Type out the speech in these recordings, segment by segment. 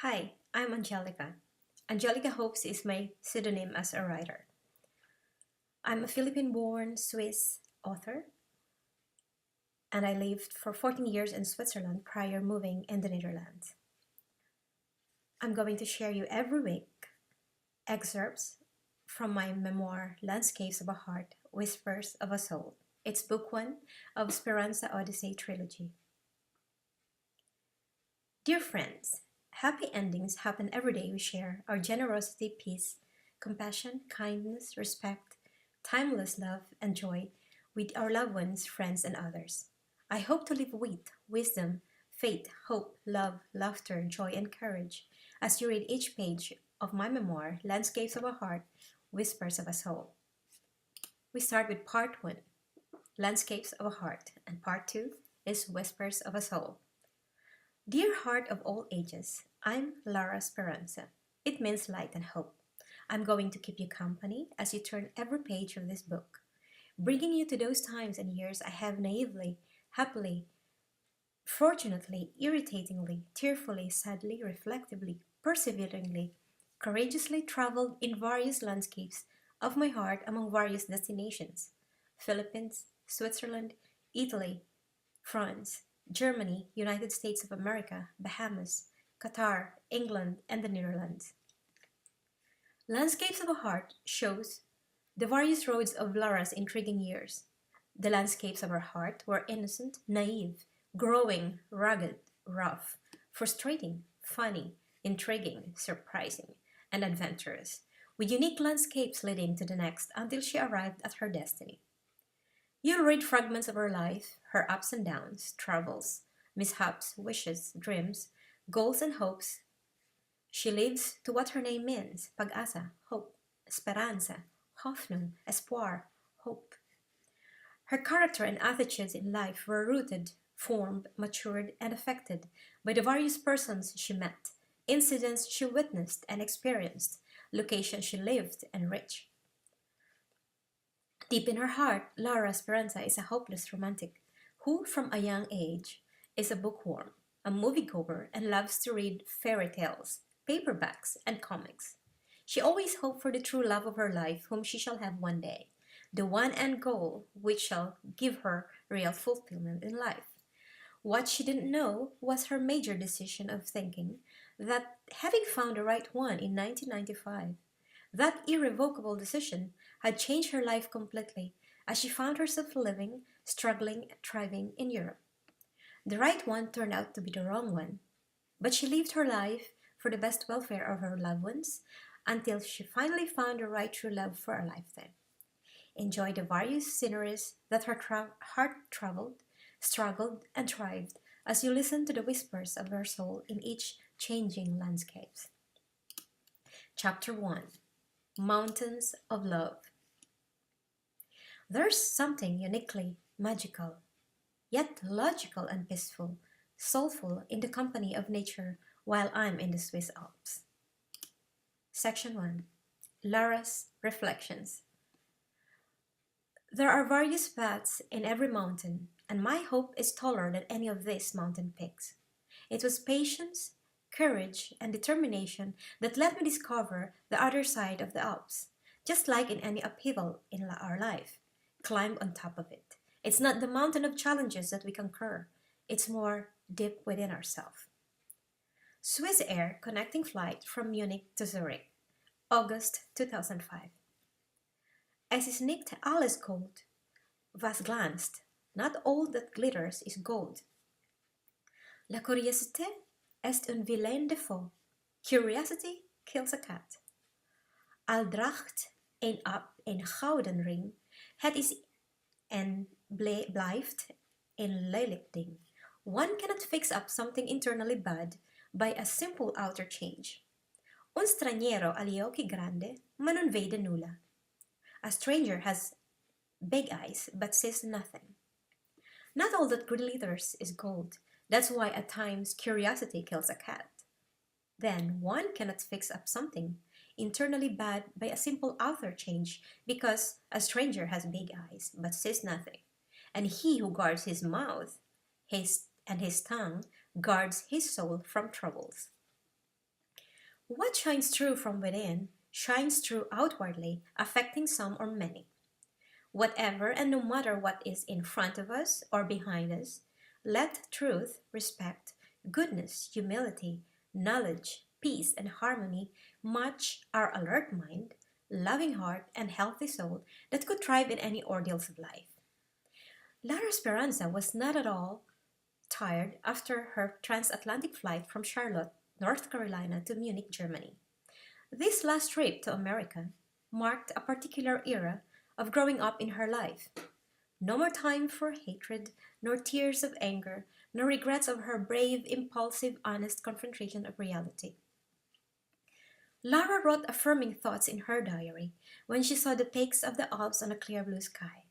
Hi, I'm Angelica. Angelica Hopes is my pseudonym as a writer. I'm a Philippine-born Swiss author, and I lived for 14 years in Switzerland prior moving in the Netherlands. I'm going to share you every week excerpts from my memoir, Landscapes of a Heart, Whispers of a Soul. It's book one of Speranza Odyssey trilogy. Dear friends, happy endings happen every day we share our generosity, peace, compassion, kindness, respect, timeless love, and joy with our loved ones, friends, and others. I hope to live with wisdom, faith, hope, love, laughter, joy, and courage as you read each page of my memoir, Landscapes of a Heart, Whispers of a Soul. We start with part one, Landscapes of a Heart, and part two is Whispers of a Soul. Dear heart of all ages, I'm Lara Speranza. It means light and hope. I'm going to keep you company as you turn every page of this book, bringing you to those times and years I have naively, happily, fortunately, irritatingly, tearfully, sadly, reflectively, perseveringly, courageously traveled in various landscapes of my heart among various destinations: Philippines, Switzerland, Italy, France, Germany, United States of America, Bahamas, Qatar, England, and the Netherlands. Landscapes of a Heart shows the various roads of Lara's intriguing years. The landscapes of her heart were innocent, naive, growing, rugged, rough, frustrating, funny, intriguing, surprising, and adventurous, with unique landscapes leading to the next until she arrived at her destiny. You'll read fragments of her life, her ups and downs, troubles, mishaps, wishes, dreams, goals, and hopes. She lives to what her name means: pag-asa, hope, esperanza, hoffnung, espoir, hope. Her character and attitudes in life were rooted, formed, matured, and affected by the various persons she met, incidents she witnessed and experienced, locations she lived and reached. Deep in her heart, Lara Speranza is a hopeless romantic who, from a young age, is a bookworm, a moviegoer, and loves to read fairy tales, paperbacks, and comics. She always hoped for the true love of her life, whom she shall have one day, the one end goal which shall give her real fulfillment in life. What she didn't know was her major decision of thinking that, having found the right one in 1995, that irrevocable decision had changed her life completely as she found herself living, struggling, and thriving in Europe. The right one turned out to be the wrong one, but she lived her life for the best welfare of her loved ones until she finally found the right true love for a lifetime. Enjoy the various sceneries that her heart traveled, struggled, and thrived as you listen to the whispers of her soul in each changing landscapes. Chapter 1: Mountains of Love. There's something uniquely magical, yet logical and peaceful, soulful in the company of nature while I'm in the Swiss Alps. Section 1: Lara's Reflections. There are various paths in every mountain, and my hope is taller than any of these mountain peaks. It was patience, courage, and determination that let me discover the other side of the Alps. Just like in any upheaval in our life, climb on top of it. It's not the mountain of challenges that we conquer, it's more deep within ourselves. Swiss Air connecting flight from Munich to Zurich, August 2005. Es ist nicht alles Gold, was glänzt. Not all that glitters is gold. La curiosité est un vilain défaut. Curiosity kills a cat. Al draagt een op een gouden ring, het is en blijft een lelijk ding. One cannot fix up something internally bad by a simple outer change. Un straniero agli occhi grande, ma non vede nulla. A stranger has big eyes but sees nothing. Not all that glitters is gold. That's why at times curiosity kills a cat. Then one cannot fix up something internally bad by a simple outer change because a stranger has big eyes but says nothing. And he who guards his mouth and his tongue guards his soul from troubles. What shines through from within shines through outwardly, affecting some or many. Whatever and no matter what is in front of us or behind us, let truth, respect, goodness, humility, knowledge, peace, and harmony match our alert mind, loving heart, and healthy soul that could thrive in any ordeals of life. Lara Speranza was not at all tired after her transatlantic flight from Charlotte, North Carolina to Munich, Germany. This last trip to America marked a particular era of growing up in her life. No more time for hatred, nor tears of anger, nor regrets of her brave, impulsive, honest confrontation of reality. Lara wrote affirming thoughts in her diary when she saw the peaks of the Alps on a clear blue sky.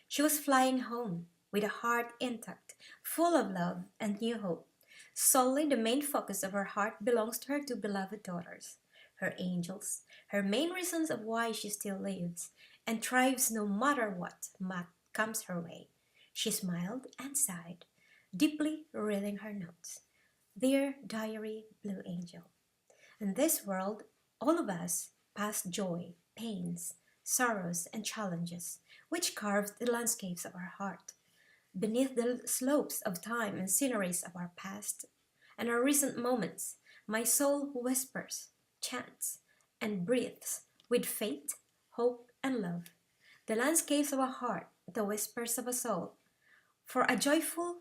She was flying home with a heart intact, full of love and new hope. Solely the main focus of her heart belongs to her two beloved daughters, her angels, her main reasons of why she still lives and thrives no matter what comes her way. She smiled and sighed, deeply reading her notes. Dear Diary Blue Angel, in this world, all of us pass joy, pains, sorrows, and challenges, which carve the landscapes of our heart. Beneath the slopes of time and sceneries of our past and our recent moments, my soul whispers, chants, and breathes with faith, hope, and love. The landscapes of a heart, the whispers of a soul, for a joyful,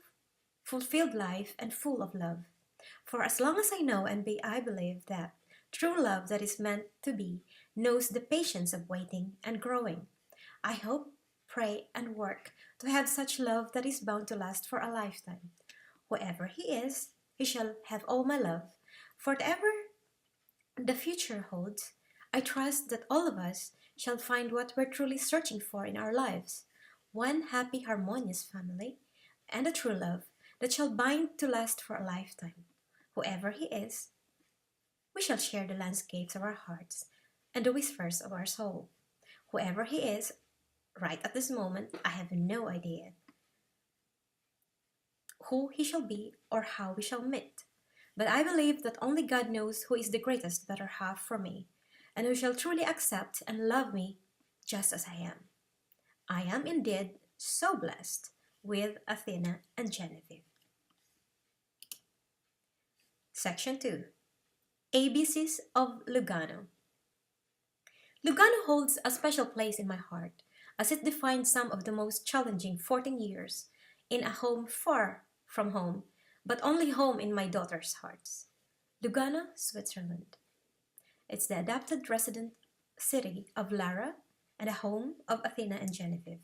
fulfilled life and full of love. For as long as I know and I believe that true love that is meant to be knows the patience of waiting and growing. I hope, pray, and work to have such love that is bound to last for a lifetime. Whoever he is, he shall have all my love. For whatever the future holds, I trust that all of us shall find what we're truly searching for in our lives, one happy, harmonious family, and a true love that shall bind to last for a lifetime. Whoever he is, we shall share the landscapes of our hearts and the whispers of our soul. Whoever he is, right at this moment, I have no idea who he shall be or how we shall meet. But I believe that only God knows who is the greatest better half for me, and who shall truly accept and love me just as I am. I am indeed so blessed with Athena and Genevieve. Section 2. ABCs of Lugano. Lugano holds a special place in my heart, as it defined some of the most challenging 14 years in a home far from home, but only home in my daughter's hearts. Lugano, Switzerland. It's the adopted resident city of Lara and a home of Athena and Genevieve.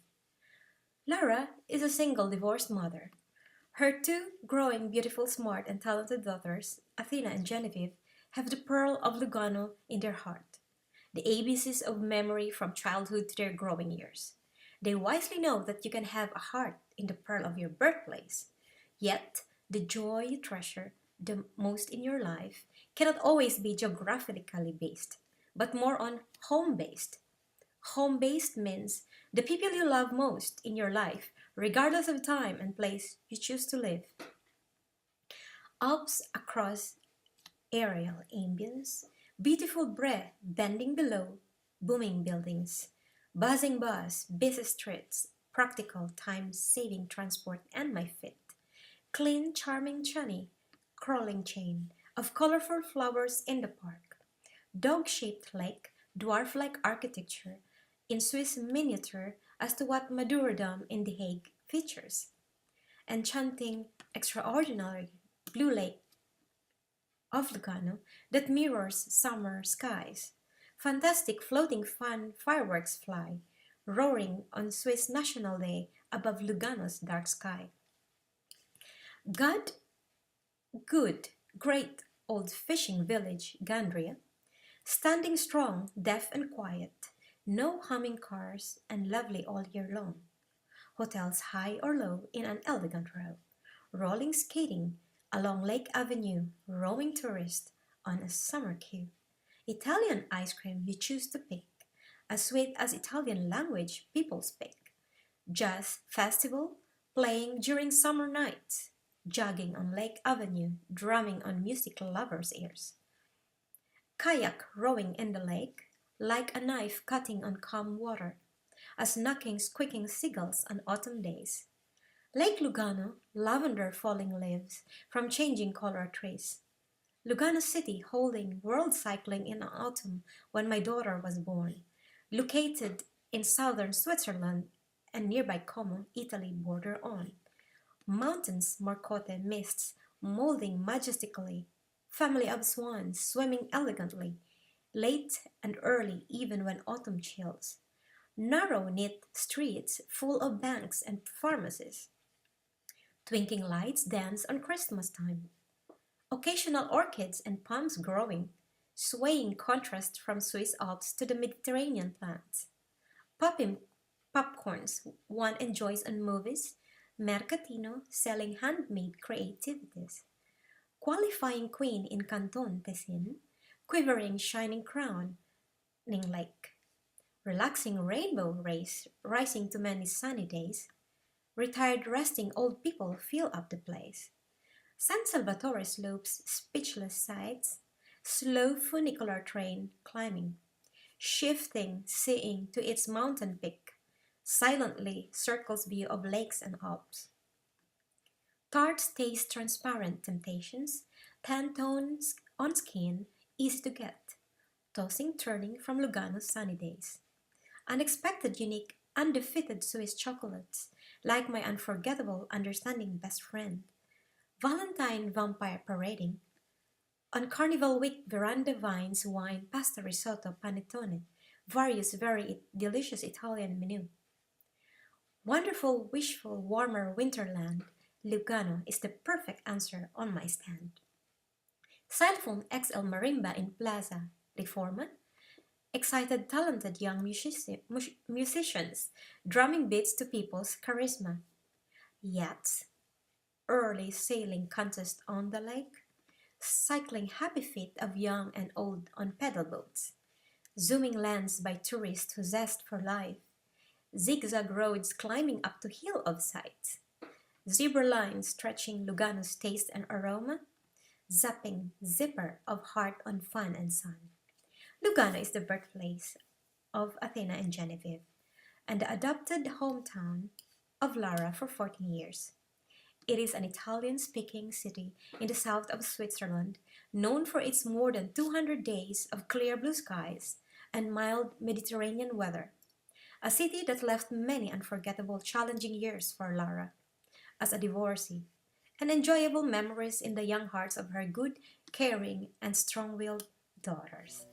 Lara is a single divorced mother. Her two growing, beautiful, smart, and talented daughters, Athena and Genevieve, have the pearl of Lugano in their heart, the ABCs of memory from childhood to their growing years. They wisely know that you can have a heart in the pearl of your birthplace, yet the joy you treasure the most in your life cannot always be geographically based, but more on home based. Home based means the people you love most in your life, regardless of time and place you choose to live. Alps across aerial ambience, beautiful breath bending below, booming buildings, buzzing bus, busy streets, practical time-saving transport and my fit, clean charming chunny, crawling chain of colorful flowers in the park, dog-shaped lake, dwarf-like architecture, in Swiss miniature as to what Madurodam in The Hague features, enchanting, extraordinary blue lake of Lugano that mirrors summer skies, fantastic floating fun fireworks fly, roaring on Swiss National Day above Lugano's dark sky. God, good, great old fishing village, Gandria, standing strong, deaf and quiet, no humming cars and lovely all year long. Hotels high or low in an elegant row, rolling skating along Lake Avenue, rowing tourists on a summer queue. Italian ice cream you choose to pick, as sweet as Italian language people speak. Jazz festival playing during summer nights, jogging on Lake Avenue, drumming on music lovers' ears. kayak rowing in the lake, like a knife cutting on calm water, as knocking squeaking seagulls on autumn days. Lake Lugano, lavender falling leaves from changing color trees. Lugano City holding world cycling in autumn when my daughter was born. Located in southern Switzerland and nearby Como, Italy border on. Mountains, Marcotte mists, molding majestically. Family of swans swimming elegantly, late and early even when autumn chills. Narrow knit streets full of banks and pharmacies. Twinkling lights dance on Christmas time. Occasional orchids and palms growing, swaying contrast from Swiss Alps to the Mediterranean plants. Popping popcorns one enjoys on movies, Mercatino selling handmade creativities. Qualifying queen in Canton Tessin, quivering shining crown, Ning Lake. Relaxing rainbow race rising to many sunny days. Retired resting old people fill up the place. San Salvatore slopes speechless sights, slow funicular train climbing, shifting, seeing to its mountain peak, silently circles view of lakes and Alps. Tart taste transparent temptations, Pantones on skin, easy to get, tossing turning from Lugano's sunny days. Unexpected, unique, undefeated Swiss chocolates, like my unforgettable, understanding best friend. Valentine vampire parading. On Carnival Week, veranda vines, wine, pasta risotto, panettone, various very delicious Italian menu. Wonderful, wishful, warmer winterland, Lugano is the perfect answer on my stand. Xylophone XL Marimba in Plaza Reforma. Excited, talented young musicians drumming beats to people's charisma. Yachts, early sailing contest on the lake, cycling happy feet of young and old on pedal boats, zooming lands by tourists who zest for life, zigzag roads climbing up to hill of sights, zebra lines stretching Lugano's taste and aroma, zapping zipper of heart on fun and sun. Lugano is the birthplace of Athena and Genevieve, and the adopted hometown of Lara for 14 years. It is an Italian-speaking city in the south of Switzerland, known for its more than 200 days of clear blue skies and mild Mediterranean weather. A city that left many unforgettable, challenging years for Lara as a divorcee, and enjoyable memories in the young hearts of her good, caring, and strong-willed daughters.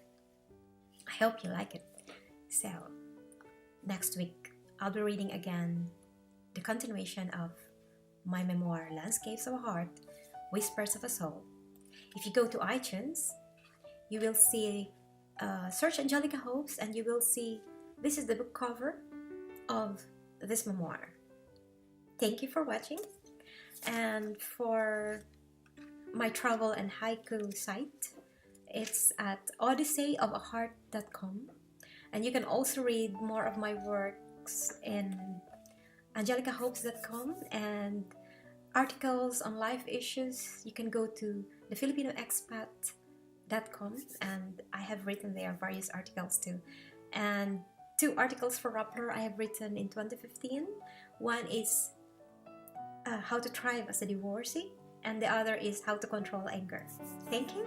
I hope you like it. So, next week, I'll be reading again the continuation of my memoir, Landscapes of a Heart, Whispers of a Soul. If you go to iTunes, you will see, search Angelica Hopes, and you will see this is the book cover of this memoir. Thank you for watching. And for my travel and haiku site, it's at odysseyofAheart.com. And you can also read more of my works in angelicahopes.com, and articles on life issues. You can go to thefilipinoexpat.com, and I have written there various articles too. And 2 articles for Rappler I have written in 2015. One is how to thrive as a divorcee, and the other is how to control anger. Thank you,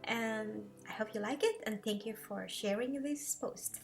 and I hope you like it, and thank you for sharing this post.